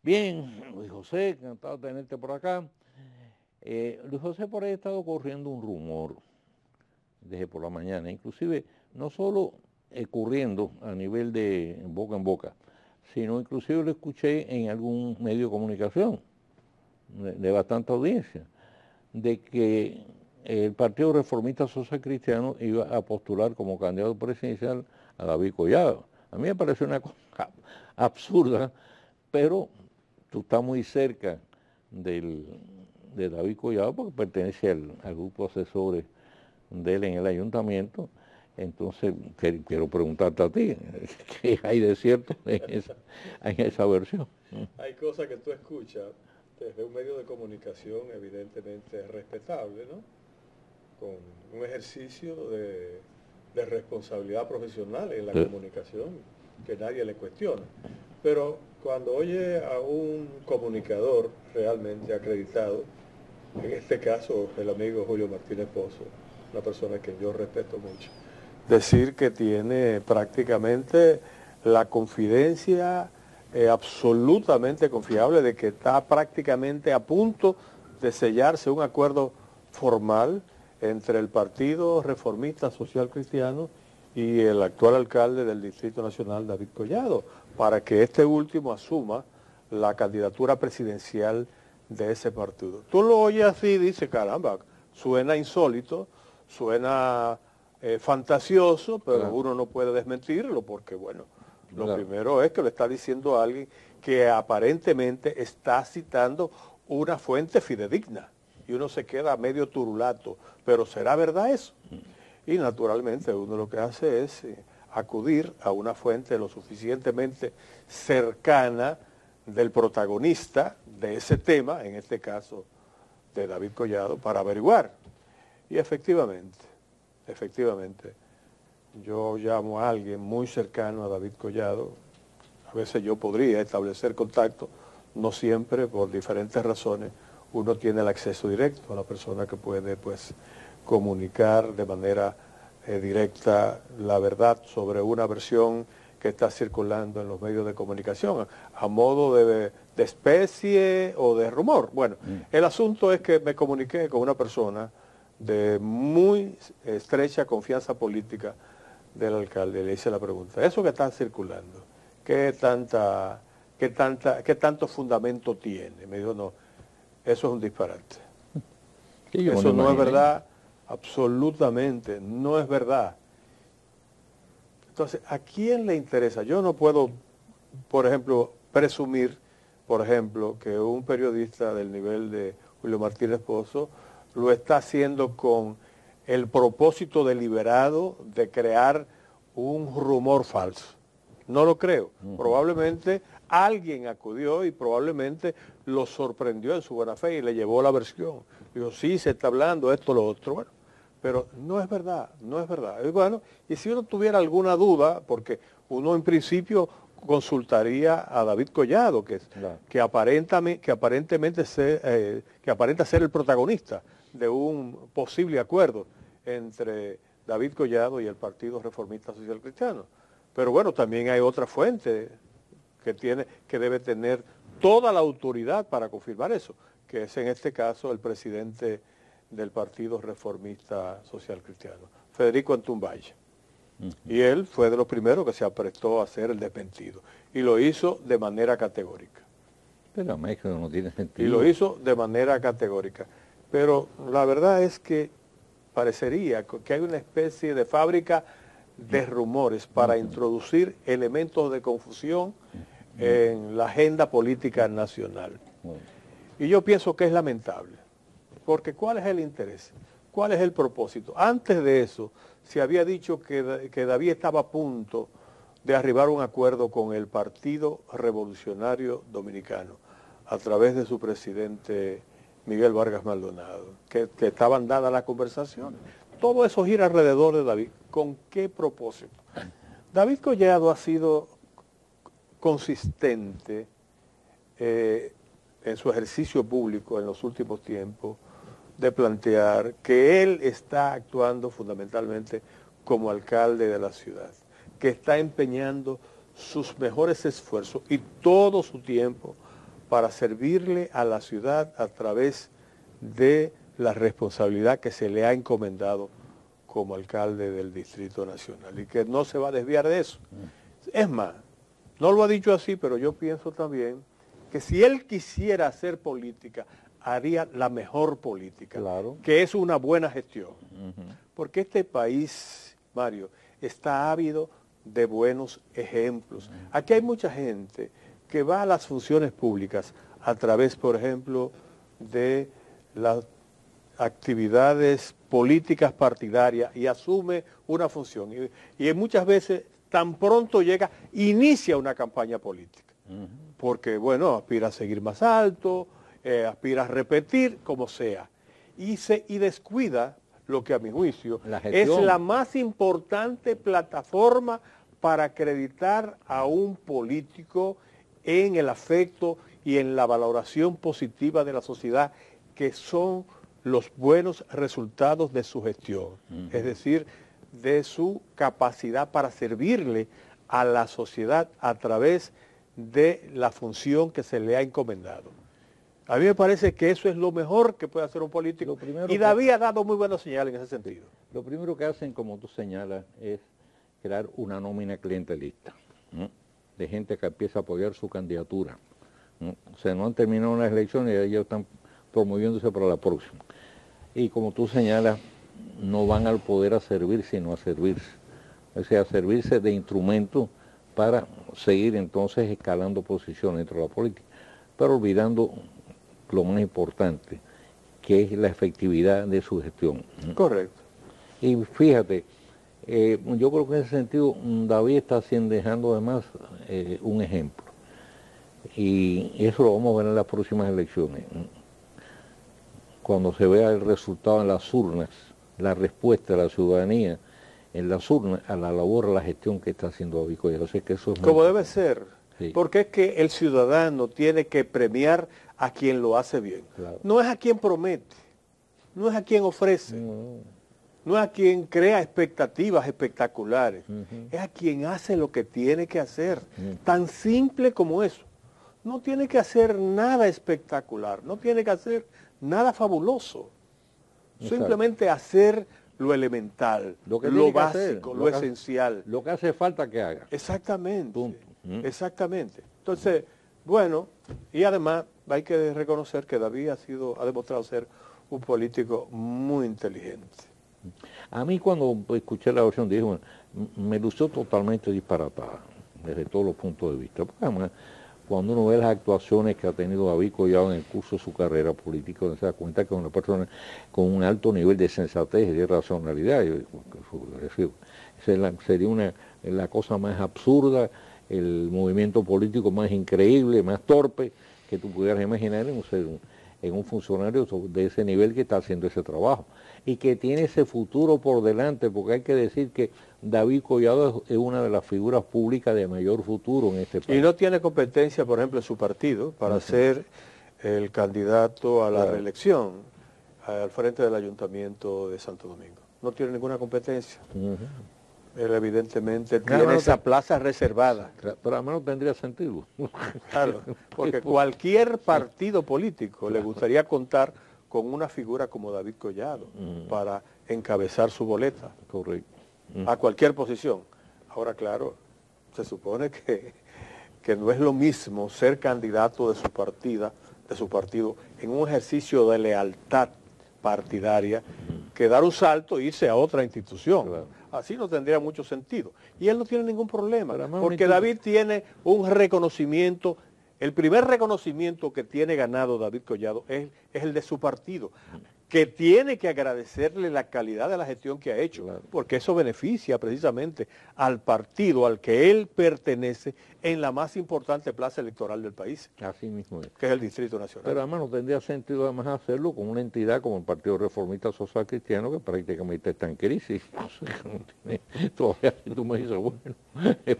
Bien, Luis José, encantado de tenerte por acá. Luis José, por ahí ha estado corriendo un rumor desde por la mañana, inclusive no solo corriendo a nivel de boca en boca, sino inclusive lo escuché en algún medio de comunicación de bastante audiencia, de que el Partido Reformista Social Cristiano iba a postular como candidato presidencial a David Collado. A mí me pareció una cosa absurda, pero tú estás muy cerca de David Collado porque pertenece al grupo de asesores de él en el ayuntamiento. Entonces, quiero preguntarte a ti, ¿qué hay de cierto en esa versión? Hay cosas que tú escuchas desde un medio de comunicación evidentemente respetable, ¿no? Con un ejercicio de responsabilidad profesional en la comunicación que nadie le cuestiona. Pero cuando oye a un comunicador realmente acreditado, en este caso el amigo Julio Martínez Pozo, una persona que yo respeto mucho, decir que tiene prácticamente la confidencia absolutamente confiable de que está prácticamente a punto de sellarse un acuerdo formal entre el Partido Reformista Social Cristiano y el actual alcalde del Distrito Nacional, David Collado, para que este último asuma la candidatura presidencial de ese partido. Tú lo oyes así y dices, caramba, suena insólito, suena fantasioso, pero claro, uno no puede desmentirlo porque, bueno, lo claro, primero es que lo está diciendo alguien que aparentemente está citando una fuente fidedigna y uno se queda medio turulato, pero ¿será verdad eso? Y naturalmente uno lo que hace es acudir a una fuente lo suficientemente cercana del protagonista de ese tema, en este caso de David Collado, para averiguar. Y efectivamente, yo llamo a alguien muy cercano a David Collado, a veces yo podría establecer contacto, no siempre, por diferentes razones, uno tiene el acceso directo a la persona que puede, pues, comunicar de manera directa la verdad sobre una versión que está circulando en los medios de comunicación, a modo de especie o de rumor. Bueno, el asunto es que me comuniqué con una persona de muy estrecha confianza política del alcalde, le hice la pregunta, eso que está circulando, ¿qué tanto fundamento tiene? Me dijo, no, eso es un disparate. Sí, eso no es verdad, absolutamente, no es verdad. Entonces, ¿a quién le interesa? Yo no puedo, por ejemplo, presumir, por ejemplo, que un periodista del nivel de Julio Martínez Pozo lo está haciendo con el propósito deliberado de crear un rumor falso. No lo creo. Probablemente alguien acudió y probablemente lo sorprendió en su buena fe y le llevó la versión. Digo, sí, se está hablando esto, lo otro. Bueno, pero no es verdad, no es verdad. Y bueno, y si uno tuviera alguna duda, porque uno en principio consultaría a David Collado, que aparenta ser el protagonista de un posible acuerdo entre David Collado y el Partido Reformista Social Cristiano. Pero bueno, también hay otra fuente que debe tener toda la autoridad para confirmar eso, que es en este caso el presidente del Partido Reformista Social Cristiano, Federico Antumbaye. Y él fue de los primeros que se aprestó a hacer el desmentido. Y lo hizo de manera categórica. Pero México no tiene sentido. Y lo hizo de manera categórica. Pero la verdad es que parecería que hay una especie de fábrica de rumores para introducir elementos de confusión en la agenda política nacional. Y yo pienso que es lamentable. Porque ¿cuál es el interés? ¿Cuál es el propósito? Antes de eso, se había dicho que David estaba a punto de arribar a un acuerdo con el Partido Revolucionario Dominicano, a través de su presidente Miguel Vargas Maldonado, que estaban dadas las conversaciones. Todo eso gira alrededor de David. ¿Con qué propósito? David Collado ha sido consistente en su ejercicio público en los últimos tiempos, de plantear que él está actuando fundamentalmente como alcalde de la ciudad, que está empeñando sus mejores esfuerzos y todo su tiempo para servirle a la ciudad a través de la responsabilidad que se le ha encomendado como alcalde del Distrito Nacional y que no se va a desviar de eso. Es más, no lo ha dicho así, pero yo pienso también que si él quisiera hacer política, haría la mejor política, claro, que es una buena gestión. Porque este país, Mario, está ávido de buenos ejemplos. Aquí hay mucha gente que va a las funciones públicas a través, por ejemplo, de las actividades políticas partidarias y asume una función. Y muchas veces, tan pronto llega, inicia una campaña política. Porque, bueno, aspira a seguir más alto, aspira a repetir, como sea. Y descuida lo que a mi juicio es la más importante plataforma para acreditar a un político en el afecto y en la valoración positiva de la sociedad, que son los buenos resultados de su gestión, es decir, de su capacidad para servirle a la sociedad a través de la función que se le ha encomendado. A mí me parece que eso es lo mejor que puede hacer un político, y David ha dado muy buenas señales en ese sentido. Lo primero que hacen, como tú señalas, es crear una nómina clientelista, ¿no?, de gente que empieza a apoyar su candidatura, ¿no? O sea, no han terminado las elecciones y ellos están promoviéndose para la próxima. Y como tú señalas, no van al poder a servir, sino a servirse. O sea, a servirse de instrumento para seguir entonces escalando posiciones dentro de la política, pero olvidando lo más importante, que es la efectividad de su gestión. Correcto. Y fíjate, yo creo que en ese sentido David está dejando además un ejemplo. Y eso lo vamos a ver en las próximas elecciones. Cuando se vea el resultado en las urnas, la respuesta de la ciudadanía en las urnas a la labor, a la gestión que está haciendo David Collado. Sé que eso es como debe ser, sí. Porque es que el ciudadano tiene que premiar a quien lo hace bien. Claro. No es a quien promete, no es a quien ofrece, no es a quien crea expectativas espectaculares, es a quien hace lo que tiene que hacer, tan simple como eso. No tiene que hacer nada espectacular, no tiene que hacer nada fabuloso. Exacto. Simplemente hacer lo elemental, lo básico, lo esencial. Lo que hace falta que haga. Exactamente. Punto. Exactamente. Entonces, bueno, y además hay que reconocer que David ha demostrado ser un político muy inteligente. A mí cuando escuché la versión dije, bueno, me lució totalmente disparatada desde todos los puntos de vista. Porque además, cuando uno ve las actuaciones que ha tenido David Collado en el curso de su carrera política, uno se da cuenta que es una persona con un alto nivel de sensatez y de racionalidad. Sería la cosa más absurda, el movimiento político más increíble, más torpe que tú pudieras imaginar en un funcionario de ese nivel que está haciendo ese trabajo y que tiene ese futuro por delante, porque hay que decir que David Collado es una de las figuras públicas de mayor futuro en este país. Y no tiene competencia, por ejemplo, en su partido para ser el candidato a la reelección al frente del Ayuntamiento de Santo Domingo. No tiene ninguna competencia. Él evidentemente tiene esa plaza reservada. Pero además no tendría sentido. Claro, porque cualquier partido político le gustaría contar con una figura como David Collado para encabezar su boleta. Correcto. A cualquier posición. Ahora, claro, se supone que no es lo mismo ser candidato de su partido en un ejercicio de lealtad partidaria que dar un salto e irse a otra institución. Claro. Así no tendría mucho sentido. Y él no tiene ningún problema, porque David tiene un reconocimiento. El primer reconocimiento que tiene ganado David Collado es el de su partido, que tiene que agradecerle la calidad de la gestión que ha hecho, porque eso beneficia precisamente al partido al que él pertenece en la más importante plaza electoral del país. Así mismo es. Que es el Distrito Nacional. Pero además no tendría sentido además hacerlo con una entidad como el Partido Reformista Social Cristiano, que prácticamente está en crisis. Todavía tú me dices, bueno,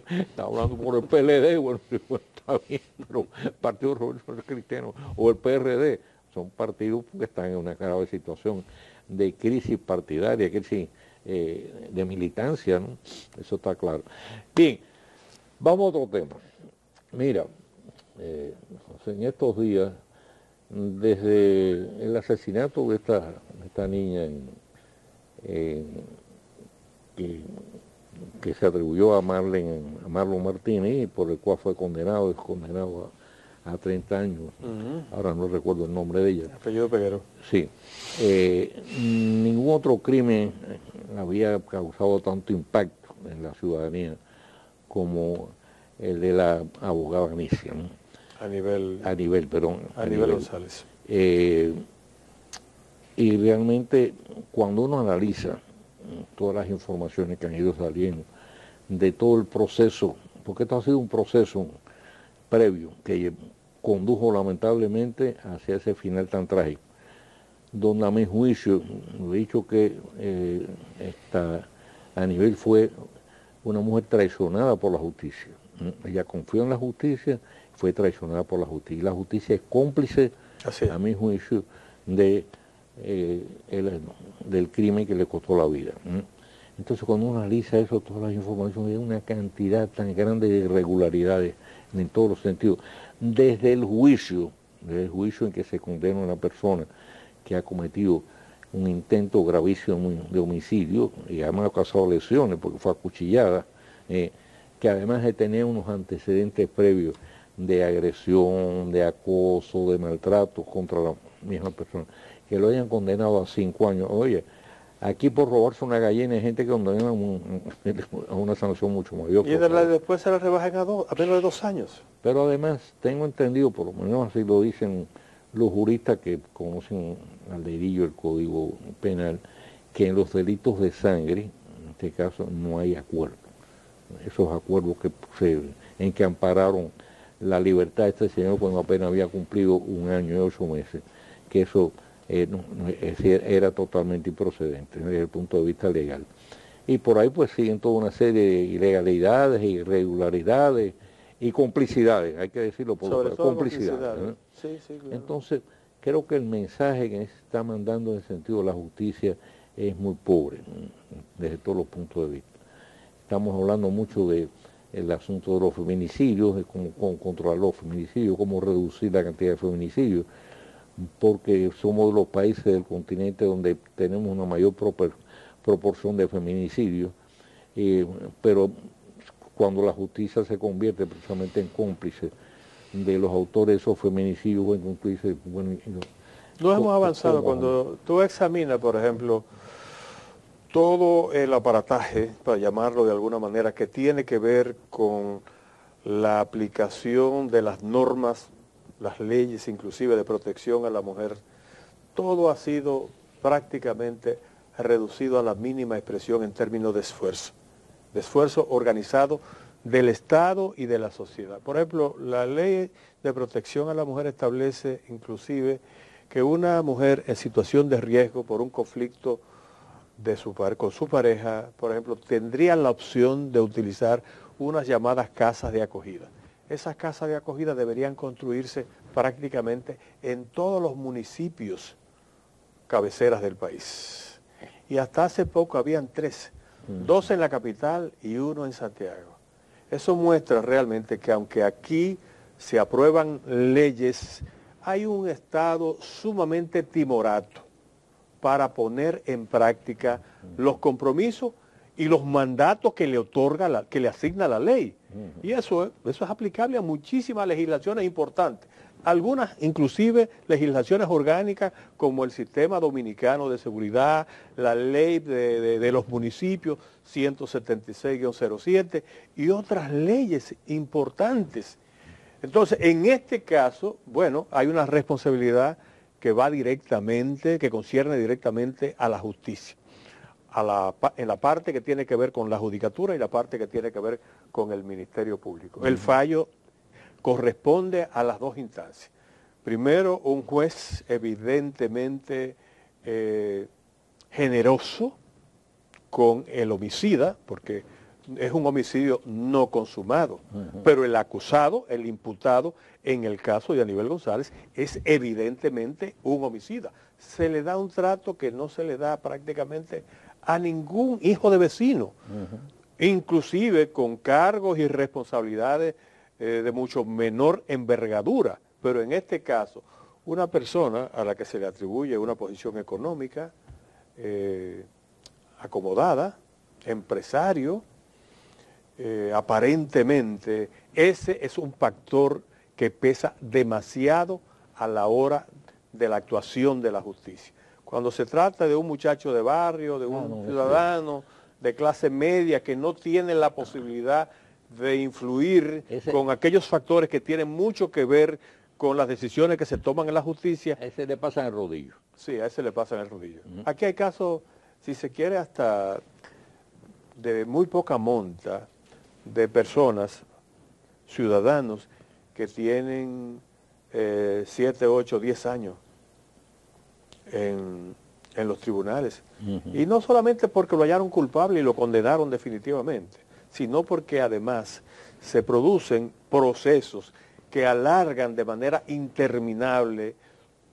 está hablando por el PLD, bueno, está bien, pero el Partido Reformista Cristiano o el PRD son partidos que están en una grave situación de crisis partidaria, crisis de militancia, ¿no? Eso está claro. Bien, vamos a otro tema. Mira, en estos días, desde el asesinato de esta niña que se atribuyó a Marlon Martínez, y por el cual fue condenado a 30 años. Ahora no recuerdo el nombre de ella. Apellido Peguero. Sí. Ningún otro crimen había causado tanto impacto en la ciudadanía como el de la abogada Anicia, ¿no? A nivel González. Y realmente cuando uno analiza todas las informaciones que han ido saliendo de todo el proceso, porque esto ha sido un proceso previo que condujo lamentablemente hacia ese final tan trágico, donde a mi juicio, he dicho que Anibel fue una mujer traicionada por la justicia. Ella confió en la justicia, fue traicionada por la justicia. Y la justicia es cómplice, a mi juicio, del crimen que le costó la vida. Entonces, cuando uno analiza eso, todas las informaciones, hay una cantidad tan grande de irregularidades en todos los sentidos. Desde el juicio en que se condena a una persona que ha cometido un intento gravísimo de homicidio y además ha causado lesiones porque fue acuchillada, que además de tener unos antecedentes previos de agresión, de acoso, de maltrato contra la misma persona, que lo hayan condenado a 5 años. Oye, aquí por robarse una gallina hay gente que condena a una sanción mucho mayor. Y después se la rebajan a menos de 2 años. Pero además, tengo entendido, por lo menos así lo dicen los juristas que conocen al dedillo el Código Penal, que en los delitos de sangre, en este caso, no hay acuerdo. Esos acuerdos en que ampararon la libertad de este señor cuando apenas había cumplido 1 año y 8 meses, que eso era totalmente improcedente desde el punto de vista legal. Y por ahí pues siguen toda una serie de ilegalidades, irregularidades y complicidades, hay que decirlo por sobre todo complicidades, ¿no? Sí, claro. Entonces, creo que el mensaje que se está mandando en el sentido de la justicia es muy pobre, desde todos los puntos de vista. Estamos hablando mucho del asunto de los feminicidios, de cómo controlar los feminicidios, cómo reducir la cantidad de feminicidios, porque somos de los países del continente donde tenemos una mayor proporción de feminicidios, pero cuando la justicia se convierte precisamente en cómplice de los autores de esos feminicidios, bueno, tú dices, bueno, no hemos avanzado. Cuando tú examinas, por ejemplo, todo el aparataje, para llamarlo de alguna manera, que tiene que ver con la aplicación de las normas, las leyes inclusive de protección a la mujer, todo ha sido prácticamente reducido a la mínima expresión en términos de esfuerzo organizado del Estado y de la sociedad. Por ejemplo, la ley de protección a la mujer establece inclusive que una mujer en situación de riesgo por un conflicto con su pareja, por ejemplo, tendría la opción de utilizar unas llamadas casas de acogida. Esas casas de acogida deberían construirse prácticamente en todos los municipios cabeceras del país. Y hasta hace poco habían 3, 2 en la capital y 1 en Santiago. Eso muestra realmente que aunque aquí se aprueban leyes, hay un Estado sumamente timorato para poner en práctica los compromisos y los mandatos que le otorga, que le asigna la ley. Y eso es aplicable a muchísimas legislaciones importantes. Algunas, inclusive, legislaciones orgánicas como el Sistema Dominicano de Seguridad, la Ley de los Municipios 176-07 y otras leyes importantes. Entonces, en este caso, bueno, hay una responsabilidad que va directamente, que concierne directamente a la justicia, en la parte que tiene que ver con la judicatura y la parte que tiene que ver con el Ministerio Público. El fallo corresponde a las 2 instancias. Primero, un juez evidentemente generoso con el homicida, porque es un homicidio no consumado, pero el acusado, el imputado, en el caso de Anibel González, es evidentemente un homicida. Se le da un trato que no se le da prácticamente a ningún hijo de vecino, inclusive con cargos y responsabilidades de mucho menor envergadura, pero en este caso, una persona a la que se le atribuye una posición económica acomodada, empresario, aparentemente, ese es un factor que pesa demasiado a la hora de la actuación de la justicia. Cuando se trata de un muchacho de barrio, de un ciudadano de clase media que no tiene la posibilidad de influir con aquellos factores que tienen mucho que ver con las decisiones que se toman en la justicia. A ese le pasan el rodillo. Sí, a ese le pasan el rodillo. Aquí hay casos, si se quiere, hasta de muy poca monta de personas, ciudadanos, que tienen 7, 8, 10 años en los tribunales. Y no solamente porque lo hallaron culpable y lo condenaron definitivamente, sino porque además se producen procesos que alargan de manera interminable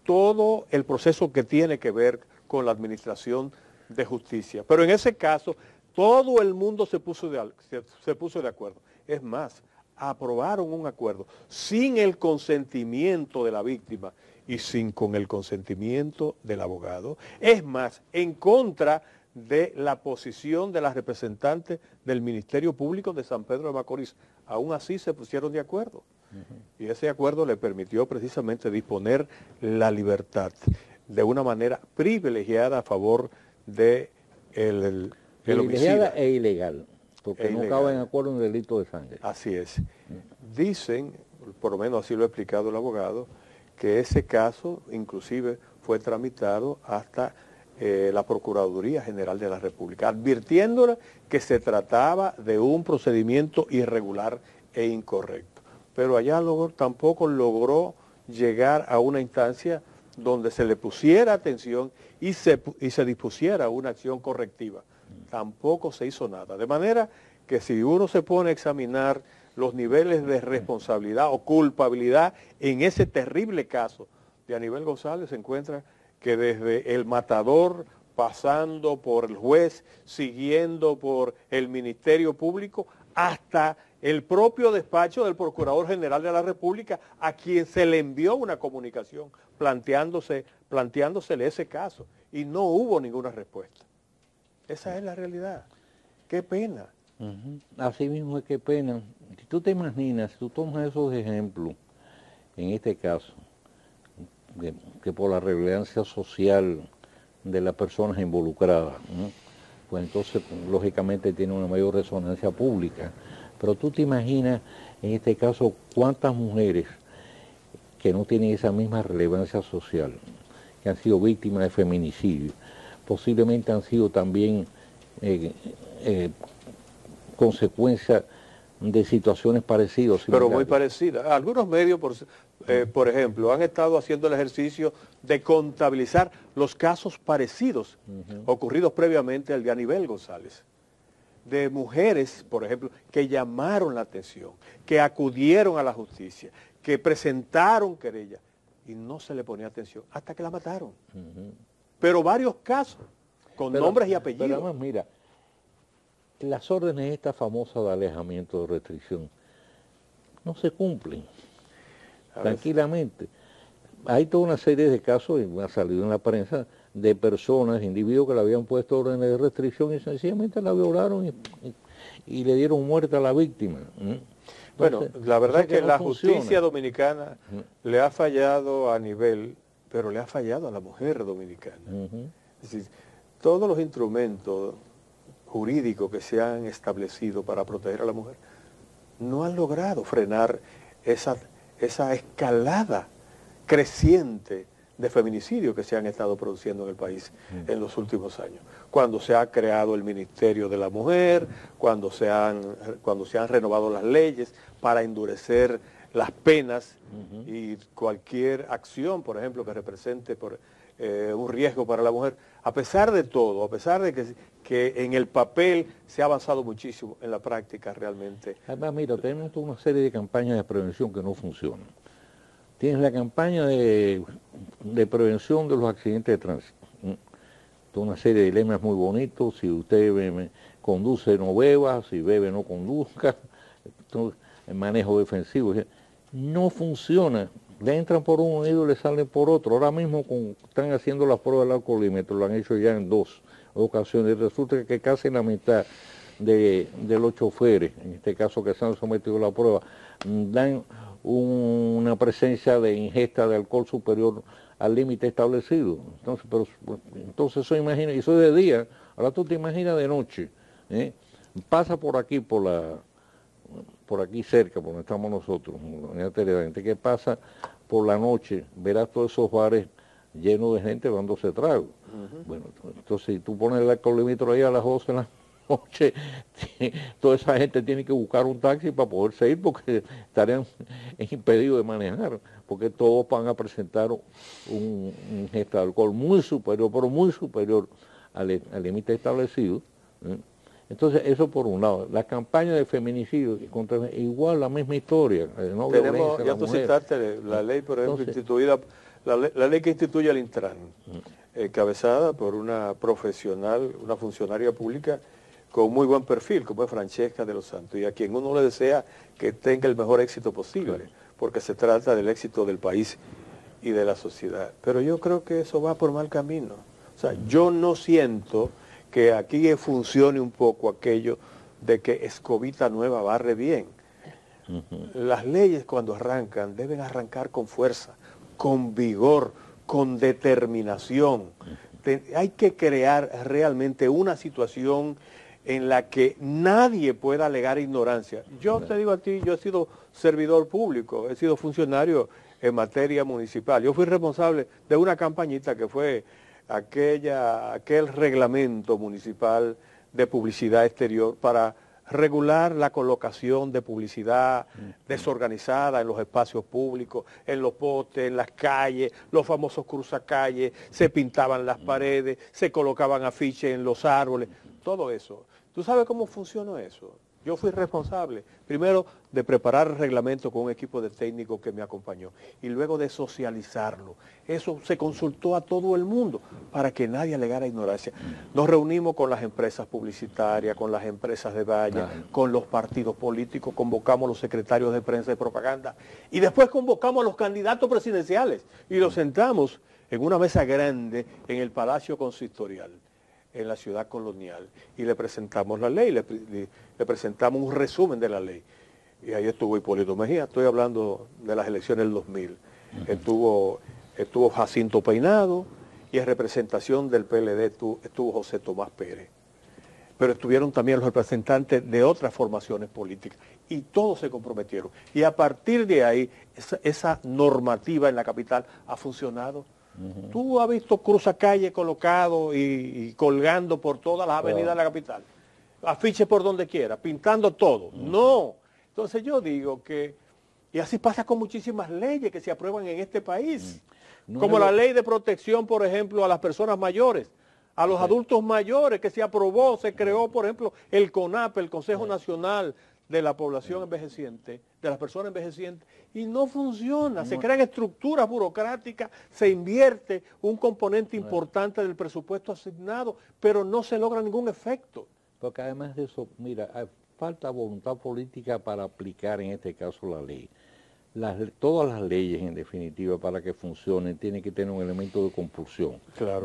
todo el proceso que tiene que ver con la administración de justicia. Pero en ese caso, todo el mundo se puso de acuerdo. Es más, aprobaron un acuerdo sin el consentimiento de la víctima y con el consentimiento del abogado. Es más, en contra de la posición de las representantes del Ministerio Público de San Pedro de Macorís. Aún así se pusieron de acuerdo. Y ese acuerdo le permitió precisamente disponer la libertad de una manera privilegiada a favor de el privilegiada homicida. e ilegal, porque no cabe en acuerdo un delito de sangre. Así es. Dicen, por lo menos así lo ha explicado el abogado, que ese caso inclusive fue tramitado hasta la Procuraduría General de la República, advirtiéndole que se trataba de un procedimiento irregular e incorrecto. Pero allá tampoco logró llegar a una instancia donde se le pusiera atención y se dispusiera una acción correctiva. Tampoco se hizo nada. De manera que si uno se pone a examinar los niveles de responsabilidad o culpabilidad en ese terrible caso de Aníbal González, se encuentra que desde el matador, pasando por el juez, siguiendo por el Ministerio Público, hasta el propio despacho del Procurador General de la República, a quien se le envió una comunicación planteándosele ese caso, y no hubo ninguna respuesta. Esa es la realidad. Qué pena. Así mismo es, qué pena. Si tú te imaginas, si tú tomas esos ejemplos, en este caso, que por la relevancia social de las personas involucradas, ¿no? Pues entonces lógicamente tiene una mayor resonancia pública. Pero tú te imaginas en este caso cuántas mujeres que no tienen esa misma relevancia social, que han sido víctimas de feminicidio, posiblemente han sido también consecuencia de situaciones parecidas. Pero muy parecidas. Algunos medios, por ejemplo, han estado haciendo el ejercicio de contabilizar los casos parecidos ocurridos previamente al de Aníbal González. De mujeres, por ejemplo, que llamaron la atención, que acudieron a la justicia, que presentaron querella y no se le ponía atención hasta que la mataron. Pero varios casos, con nombres y apellidos. Pero además, mira, las órdenes estas famosas de alejamiento, de restricción, no se cumplen tranquilamente. Hay toda una serie de casos, y ha salido en la prensa, de personas, individuos que le habían puesto órdenes de restricción y sencillamente la violaron y le dieron muerte a la víctima. Entonces, bueno, la verdad es que no la funciona. justicia dominicana le ha fallado a nivel, pero le ha fallado a la mujer dominicana. Es decir, todos los instrumentos jurídicos que se han establecido para proteger a la mujer no han logrado frenar esa escalada creciente de feminicidios que se han estado produciendo en el país en los últimos años. Cuando se ha creado el Ministerio de la Mujer, cuando se han renovado las leyes para endurecer las penas y cualquier acción, por ejemplo, que represente un riesgo para la mujer. A pesar de todo, a pesar de que en el papel se ha avanzado muchísimo, en la práctica realmente. Además, mira, tenemos toda una serie de campañas de prevención que no funcionan. Tienes la campaña de prevención de los accidentes de tránsito. Toda una serie de lemas muy bonitos. Si usted conduce, no beba. Si bebe, no conduzca. Entonces, manejo defensivo. No funciona. Le entran por un oído y le salen por otro. Ahora mismo están haciendo las pruebas del alcoholímetro, lo han hecho ya en 2 ocasiones. Resulta que casi la mitad de los choferes, en este caso que se han sometido a la prueba, dan una presencia de ingesta de alcohol superior al límite establecido. Entonces eso imagina, eso es de día, ahora tú te imaginas de noche, pasa por aquí, por aquí cerca, por donde estamos nosotros, gente que pasa por la noche, verás todos esos bares llenos de gente dándose trago. Bueno, entonces si tú pones el alcoholímetro ahí a las 12 de la noche, toda esa gente tiene que buscar un taxi para poderse ir porque estarían impedidos de manejar, porque todos van a presentar un ingesta de alcohol muy superior, pero muy superior al límite establecido. Entonces, eso por un lado. La campaña de feminicidio, igual la misma historia. No tenemos, ya tú citaste la ley, por ejemplo, instituida, la ley que instituye el Intran, encabezada por una profesional, una funcionaria pública con muy buen perfil, como es Francesca de los Santos, y a quien uno le desea que tenga el mejor éxito posible, porque se trata del éxito del país y de la sociedad. Pero yo creo que eso va por mal camino. O sea, yo no siento que aquí funcione un poco aquello de que escobita nueva barre bien. Las leyes cuando arrancan deben arrancar con fuerza, con vigor, con determinación. Hay que crear realmente una situación en la que nadie pueda alegar ignorancia. Yo te digo a ti, yo he sido servidor público, he sido funcionario en materia municipal. Yo fui responsable de una campañita que fue aquel reglamento municipal de publicidad exterior para regular la colocación de publicidad desorganizada en los espacios públicos, en los postes, en las calles, los famosos cruzacalles, se pintaban las paredes, se colocaban afiches en los árboles, todo eso. ¿Tú sabes cómo funcionó eso? Yo fui responsable, primero, de preparar el reglamento con un equipo de técnicos que me acompañó y luego de socializarlo. Eso se consultó a todo el mundo para que nadie alegara ignorancia. Nos reunimos con las empresas publicitarias, con las empresas de valla, con los partidos políticos, convocamos a los secretarios de prensa y propaganda y después convocamos a los candidatos presidenciales y los sentamos en una mesa grande en el Palacio Consistorial, en la ciudad colonial, y le presentamos la ley, le presentamos un resumen de la ley. Y ahí estuvo Hipólito Mejía, estoy hablando de las elecciones del 2000. Estuvo Jacinto Peinado, y en representación del PLD estuvo José Tomás Pérez. Pero estuvieron también los representantes de otras formaciones políticas, y todos se comprometieron. Y a partir de ahí, esa normativa en la capital ha funcionado. Tú has visto cruzacalle colocado y colgando por todas las avenidas de la capital, afiches por donde quiera, pintando todo. No. Entonces yo digo que, y así pasa con muchísimas leyes que se aprueban en este país, como la ley de protección, por ejemplo, a las personas mayores, a los adultos mayores, que se aprobó, se creó, por ejemplo, el CONAP, el Consejo Nacional de la Población Envejeciente, de las personas envejecientes, y no funciona. Se crean estructuras burocráticas, se invierte un componente importante del presupuesto asignado, pero no se logra ningún efecto. Porque además de eso, mira, falta voluntad política para aplicar en este caso la ley. Todas las leyes, en definitiva, para que funcionen, tienen que tener un elemento de compulsión,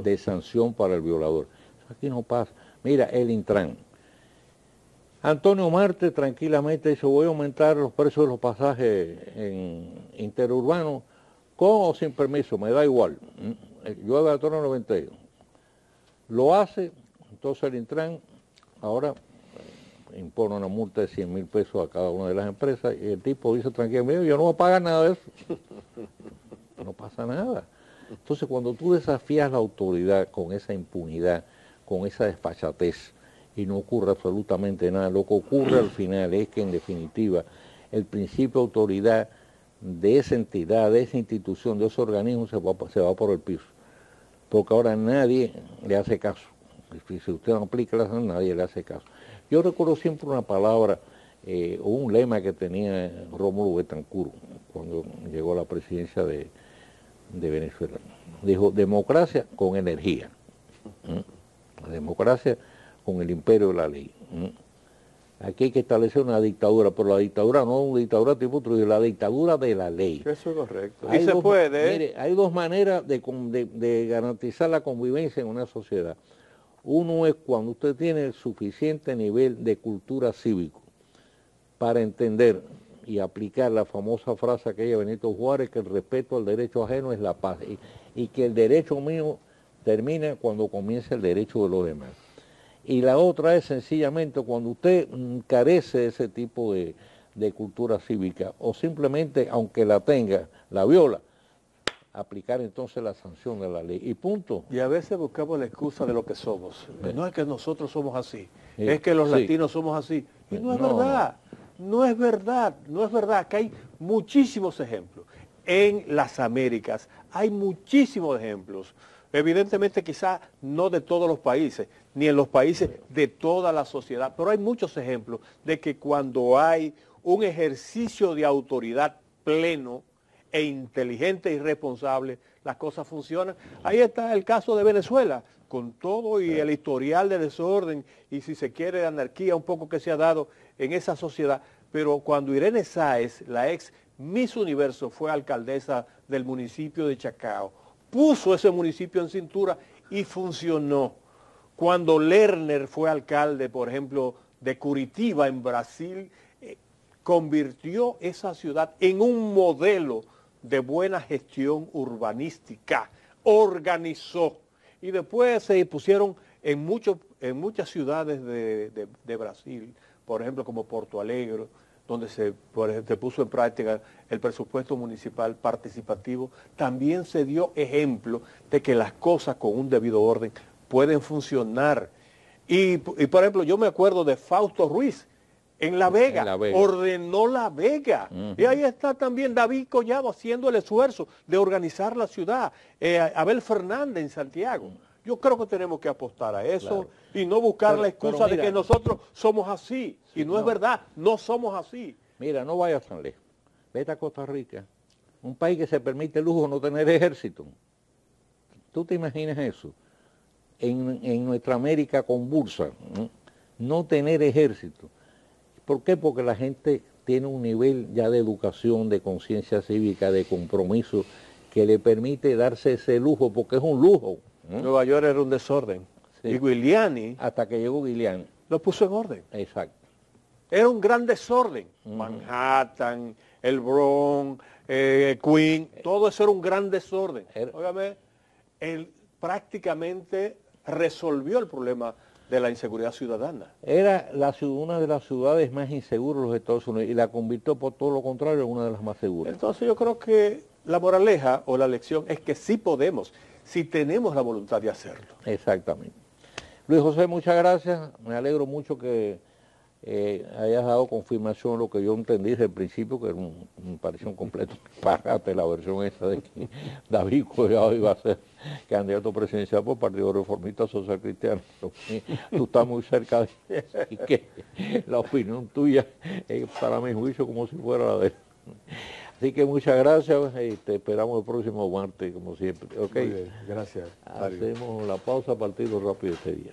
de sanción para el violador. Aquí no pasa. Mira, el Intran. Antonio Marte tranquilamente dice, voy a aumentar los precios de los pasajes en interurbanos con o sin permiso, me da igual. Llueve a torno 92. Lo hace, entonces el Intran ahora impone una multa de 100.000 pesos a cada una de las empresas y el tipo dice tranquilamente, yo no voy a pagar nada de eso. No pasa nada. Entonces cuando tú desafías la autoridad con esa impunidad, con esa desfachatez, y no ocurre absolutamente nada, lo que ocurre al final es que en definitiva el principio de autoridad de esa entidad, de esa institución, de ese organismo se va por el piso. Porque ahora nadie le hace caso. Si usted no aplica la sanción, nadie le hace caso. Yo recuerdo siempre una palabra o un lema que tenía Rómulo Betancourt cuando llegó a la presidencia de Venezuela. Dijo, democracia con energía. La democracia con el imperio de la ley. Aquí hay que establecer una dictadura, pero la dictadura no es una dictadura tipo Trujillo, la dictadura de la ley. Eso es correcto. Y se puede. Mire, hay dos maneras de garantizar la convivencia en una sociedad. Uno es cuando usted tiene el suficiente nivel de cultura cívico para entender y aplicar la famosa frase aquella de Benito Juárez, que el respeto al derecho ajeno es la paz, y que el derecho mío termina cuando comienza el derecho de los demás. Y la otra es sencillamente cuando usted carece de ese tipo de cultura cívica, o simplemente, aunque la tenga, la viola, aplicar entonces la sanción de la ley. Y punto. Y a veces buscamos la excusa de lo que somos. No es que nosotros somos así, Sí. es que los Sí. latinos somos así. Y no es No, verdad, no es verdad, no es verdad, que hay muchísimos ejemplos. En las Américas hay muchísimos ejemplos. Evidentemente quizá no de todos los países, ni en los países de toda la sociedad, pero hay muchos ejemplos de que cuando hay un ejercicio de autoridad pleno e inteligente y responsable, las cosas funcionan. Ahí está el caso de Venezuela, con todo y el historial de desorden y si se quiere de anarquía un poco que se ha dado en esa sociedad, pero cuando Irene Sáez, la ex Miss Universo, fue alcaldesa del municipio de Chacao, puso ese municipio en cintura y funcionó. Cuando Lerner fue alcalde, por ejemplo, de Curitiba en Brasil, convirtió esa ciudad en un modelo de buena gestión urbanística, organizó. Y después se pusieron en muchas ciudades de Brasil, por ejemplo como Porto Alegre, donde se puso en práctica el presupuesto municipal participativo. También se dio ejemplo de que las cosas con un debido orden pueden funcionar. Y por ejemplo, yo me acuerdo de Fausto Ruiz, en La Vega, ordenó La Vega. Y ahí está también David Collado haciendo el esfuerzo de organizar la ciudad. Abel Fernández en Santiago. Yo creo que tenemos que apostar a eso y no buscar la excusa de que nosotros somos así. Y no es verdad, no somos así. Mira, no vayas tan lejos. Vete a Costa Rica, un país que se permite el lujo de no tener ejército. ¿Tú te imaginas eso? En nuestra América convulsa, no tener ejército. ¿Por qué? Porque la gente tiene un nivel ya de educación, de conciencia cívica, de compromiso, que le permite darse ese lujo, porque es un lujo. Nueva York era un desorden. Sí. Y Giuliani... Hasta que llegó Giuliani. Lo puso en orden. Exacto. Era un gran desorden. Manhattan, el Bronx, Queens, todo eso era un gran desorden. Óigame, él prácticamente resolvió el problema de la inseguridad ciudadana. Era una de las ciudades más inseguras de los Estados Unidos y la convirtió por todo lo contrario en una de las más seguras. Entonces yo creo que la moraleja o la lección es que sí podemos, si tenemos la voluntad de hacerlo. Exactamente. Luis José, muchas gracias. Me alegro mucho que hayas dado confirmación de lo que yo entendí desde el principio, que me pareció un completo disparate la versión esa de que David Collado iba a ser candidato presidencial por Partido Reformista Social Cristiano. Tú estás muy cerca de eso, y que la opinión tuya es para mi juicio como si fuera la de él. Así que muchas gracias y te esperamos el próximo martes, como siempre. ¿Okay? Muy bien, gracias. Hacemos la pausa, partido rápido este día.